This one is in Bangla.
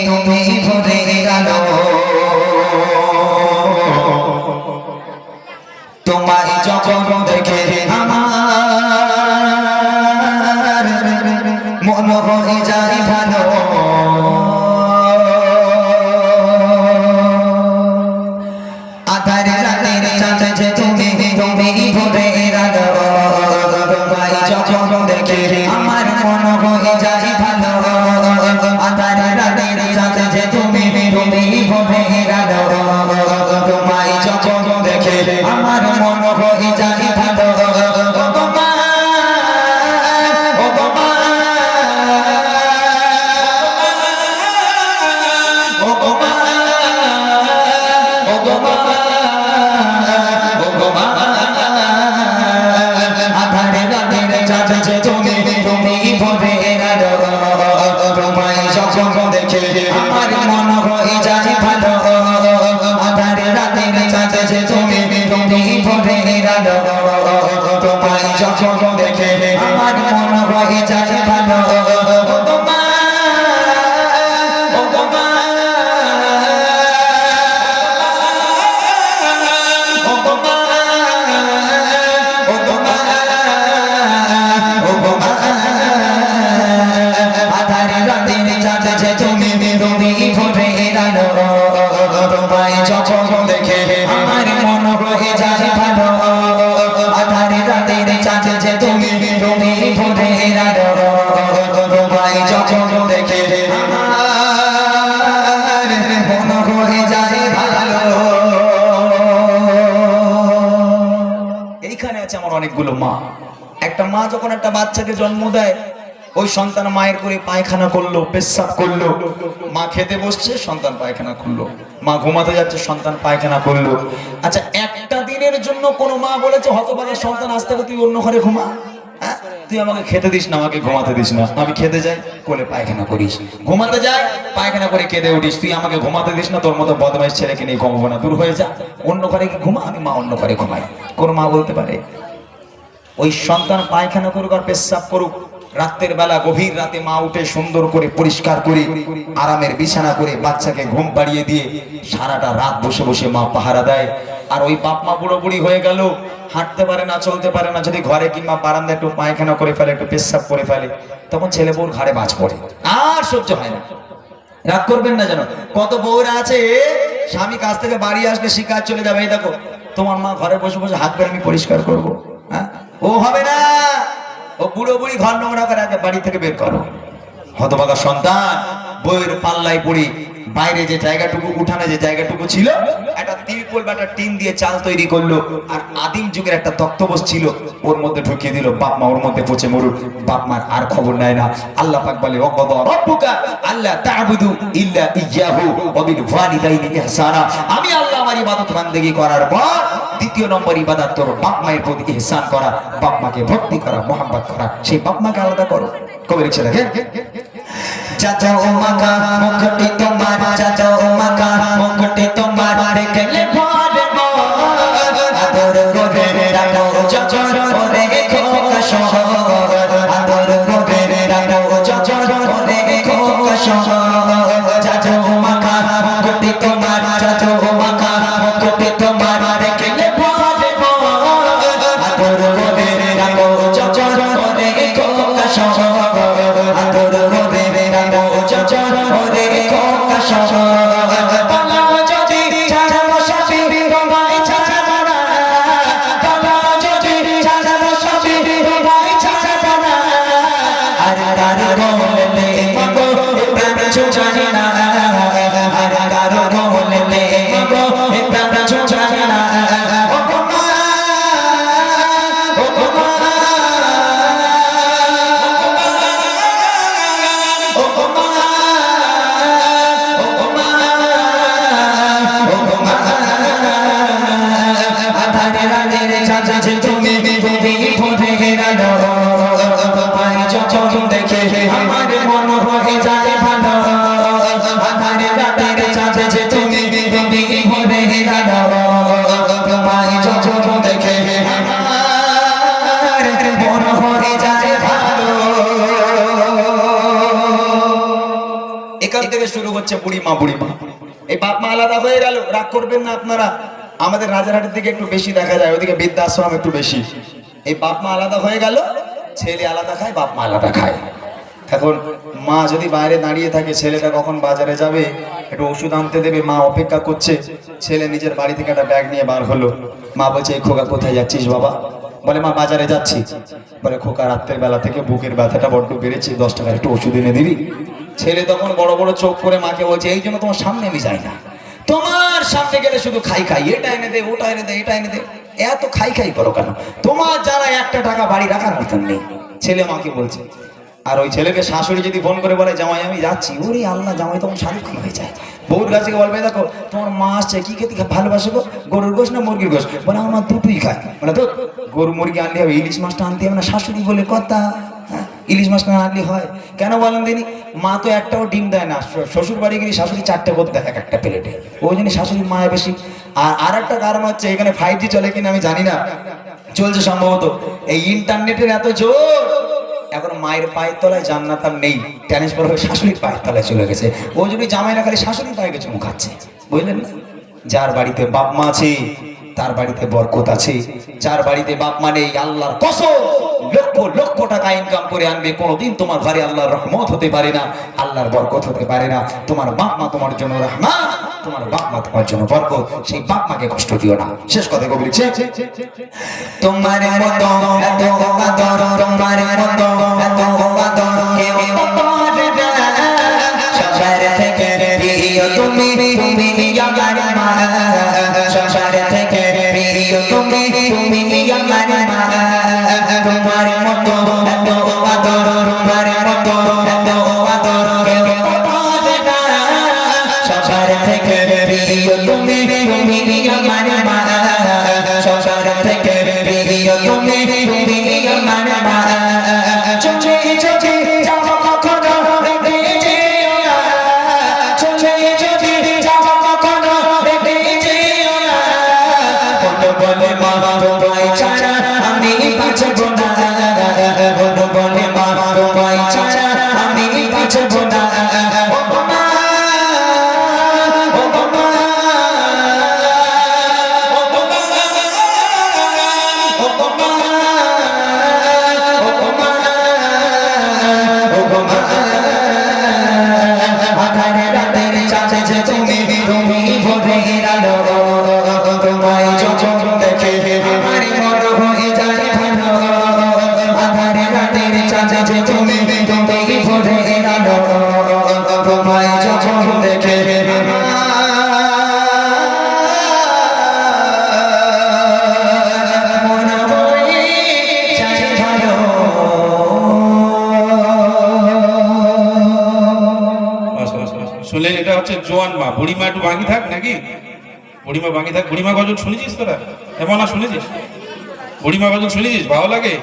তুমি ভরে গেলো তোমায় যখন দেখে আমার মন হয়ে যায় ভালো আধার রাতের চাঁদ যে তুমি তুমি ভরে গেলো তোমায় যখন দেখে আমার মন হয়ে যায় ভালো আধার রাতের চাঁদ যে তুমি তুমি ভরে গেলো তোমায় যখন দেখে আমার মন হয়ে যায় ভালো আধারে রাতের চাঁদ যে তুমি তুমি ভরে গেলো তোমায় যখন দেখে আমার মন হয়ে যায় ভালো আধারে রাতের চাঁদ যে তুমি তুমি ভরে গেলো তোমায় যখন দেখে আমার মন হয়ে যায় ভালো আধারে রাতের চাঁদ যে তুমি তুমি ভরে গেলো তোমায় যখন দেখে আমার মন হয়ে যায় ভালো আধারে রাতের চাঁদ যে তুমি তুমি ভরে গেলো তোমায় যখন দেখে আমার মন হয়ে যায় ভালো। এইখানে আছে আমার অনেকগুলো মা। একটা মা যখন একটা বাচ্চাকে জন্ম দেয় ওই সন্তান মায়ের করে পায়খানা করলো পেশাব করলো মা খেতে বসছে সন্তান পায়খানা করলো মা ঘুমাতে যাচ্ছে সন্তান পায়খানা করলো আচ্ছা একটা দিনের জন্য কোনো মা বলেছে হতভাগা সন্তান আজ থেকে তুই অন্য ঘরে ঘুমা হ্যাঁ তুই আমাকে খেতে দিস না আমাকে ঘুমাতে দিস না আমি খেতে যাই কোলে পায়খানা করিস ঘুমাতে যাই পায়খানা করে কেঁদে উঠিস তুই আমাকে ঘুমাতে দিস না তোর মতো বদমাইশ ছেলেকে নিয়ে ঘুমাবো না দূর হয়ে যা অন্য ঘরে কি ঘুমা আমি মা অন্য ঘরে ঘুমাই কোনো মা বলতে পারে ওই সন্তান পায়খানা করুক আর পেশাব করুক রাতের বেলা গভীর রাতে মা উঠে সুন্দর করে পরিষ্কার করে আরামের বিছানা করে বাচ্চাকে ঘুম পাড়িয়ে দিয়ে সারাটা রাত বসে বসে মা পাহারা দেয় আর ওই বাপ মা বুড়ো বুড়ি হয়ে গেল হাঁটতে পারে না চলতে পারে না যদি ঘরে কিংবা বারান্দায় একটু পায়খানা করে ফেলে একটু পেশাব করে ফেলে তখন ছেলে বউর ঘাড়ে বাজ পড়ে আর সহ্য হয় না রাগ করবেন না জানো কত বউরা আছে স্বামী কাছ থেকে বাড়ি আসলে শিকার চলে যাবে এই দেখো তোমার মা ঘরে বসে বসে হাত করে আমি পরিষ্কার করবো হ্যাঁ ও হবে না ও বুড়ো বুড়ি ঘর নোংরা করে আগে বাড়ি থেকে বের করো হতভাগা সন্তান বইয়ের পাল্লায় পড়ি বাইরে যে জায়গাটুকু উঠানে যে জায়গাটুকু ছিল একটা তিরপল বা একটা টিন দিয়ে চাল তৈরি করলো আর আদিম যুগের একটা তক্তপোষ ছিল ওর মধ্যে ঢুকিয়ে দিল বাপ মা ওর মধ্যে পচে মরুক বাপ মার আর খবর নেয় না আল্লাহ পাক বলে ওয়াকাদা রাব্বুকা আল্লা তা'বুদু ইল্লা ইয়্যাহু ওয়া বিল ওয়ালিদাইনি ইহসানা আমি আল্লাহ আমার ইবাদত বান্দেগি করার পর দ্বিতীয় নম্বর ইবাদত তোর বাপ মায়ের প্রতি ইহসান করা বাপ মাকে ভক্তি করা মোহাব্বত করা সেই বাপ মাকে আলাদা করো কবে লিখছে দেখেন চাচা ও মাকা মুখটি তোমার চাচা ও মাকা মুখটি তোমার দেখলে ভরে আদর করে রাখো চচর করে খোকা শহর আদর করে রাখো চচর করে খোকা শহর চাচা ও মাকা মুখটি তোমার চাচা ও মাকা মুখটি তোমার দেখলে ভরে আদর করে রাখো চচর করে খোকা শহর আদর করে রাখো চচর করে খোকা শহর পালা যদি ছাড়াবো সবই তোমায় ছাড়াবো না পালা যদি ছাড়াবো সবই তোমায় ছাড়াবো না আর কারো বলতে মগো প্রাণ ছুঁয়ে না আর কারো বলতে মগো প্রাণ ছুঁয়ে না আমার মন হয়ে যায় ভালো আধারে রাতের চাঁদ যে তুমি তুমি ভরে গেলো তোমায় যখন দেখে আমার মন হয়ে যায় ভালো। এখান থেকে থেকে শুরু হচ্ছে বুড়ি মা। এই বাপ মা আলাদা হয়ে গেল, রাগ করবেন না আপনারা। আমাদের রাজারহাটের দিকে একটু বেশি দেখা যায়, ওইদিকে বৃদ্ধাশ্রম একটু বেশি। এই বাপ মা আলাদা হয়ে গেল, ছেলে আলাদা খায়, বাপ মা আলাদা খায়। এখন মা যদি বাইরে দাঁড়িয়ে থাকে, ছেলেটা কখন বাজারে যাবে, একটু ওষুধ আনতে দেবে, মা অপেক্ষা করছে। ছেলে নিজের বাড়ি থেকে একটা ব্যাগ নিয়ে বার হলো। মা বলছে, এই খোকা কোথায় যাচ্ছিস বাবা? বলে, মা বাজারে যাচ্ছি। বলে, খোকা রাত্রের বেলা থেকে বুকের ব্যথাটা বড্ড বেড়েছে, 10 টাকার একটু ওষুধ এনে দিবি? ছেলে তখন বড় বড় চোখ করে মাকে বলছে, এই জন্য তোমার সামনে আমি যাই না, তোমার সামনে গেলে শুধু খাই, এটা এনে দে, ওটা এনে দে, এটা এনে দে, এত খাই করো কেন? তোমার যারা 1 টাকা বাড়ি রাখার মতন নেই। ছেলে মাকে বলছে। আর ওই ছেলেকে শাশুড়ি যদি ফোন করে বলে, জামাই আমি যাচ্ছি, ওরে আল্লাহ, জামাই তখন শাহরুখ খান হয়ে যায়। বউর কাছে বলবে, দেখো তোমার মা আসছে, কি খেতে ভালোবাসে গো, গরুর গোশ না মুরগির গোশ? বলে, আমার দুটোই খায়। মানে তো গরু মুরগি আনলে হবে, ইলিশ মাছটা আনতে হবে না? শাশুড়ি বলে কথা, ইলিশ মাছ না আনলে হয় কেন বলেন দিনি? মা তো একটাও ডিম দেয় না, শ্বশুর বাড়ি গেলে শাশুড়ি 4টে করে দেয় এক একটা প্লেটে, ওই জন্য শাশুড়ির মায়া বেশি। আর একটা কারণ হচ্ছে, এখানে 5G চলে কিনা আমি জানি না, চলছে সম্ভবত। এই ইন্টারনেটের এত জোর, এখন মায়ের পায়ের তলায় জান্নাত আর নেই, ট্রান্সফার হয়ে শাশুড়ির পায়ের তলায় চলে গেছে। ওই জন্যই জামাইরা খালি শাশুড়ির পায়ে চুমু খাচ্ছে, বুঝলেন না? যার বাড়িতে বাপ মা আছে তার বাড়িতে বরকত আছে। যার বাড়িতে বাপ মা নেই, আল্লাহর কসম, লক্ষ টাকা ইনকাম করে আনবে, কোনোদিন তোমার ঘরে আল্লাহর রহমত হতে পারে না, আল্লাহর বরকত হতে পারে না। তোমার বাপ মা তোমার জন্য রহমান, তোমার বাপ মা তোমার জন্য বরকত। সেই বাপ মাকে কষ্ট দিও না। শেষ কথা বলছি, তোমার মতো এত আদর, তোমার মতো এত আদর কেউ পারে না। সবার থেকে প্রিয় তুমি, তুমি আমার মা। সবার থেকে প্রিয় তুমি, তুমি আমার মা। তোমার মতো এত আদর, তোমার মতো এত আদর কেউ পারে না। সবার থেকে প্রিয় তুমি, তুমি আমার মা। সবার থেকে প্রিয় তুমি, তুমি আমার মা। চোখে চোখে যাব কখনো রেখে যেও না, চোখে চোখে যাব কখনো রেখে যেও না। বলো বলে মা, তোমায় ছাড়া আমি বাঁচব না। বলো বলে মা, তোমায় ছাড়া আমি বাঁচব না। শুনলেন, এটা হচ্ছে জোয়ান মা। বুড়ি মা একটু বাকি থাক নাকি? বুড়ি মা বাকি থাক। বুড়ি মা গজল শুনেছিস তোরা? এমন না শুনেছিস? বুড়ি মা গজল শুনেছিস? ভালো লাগে?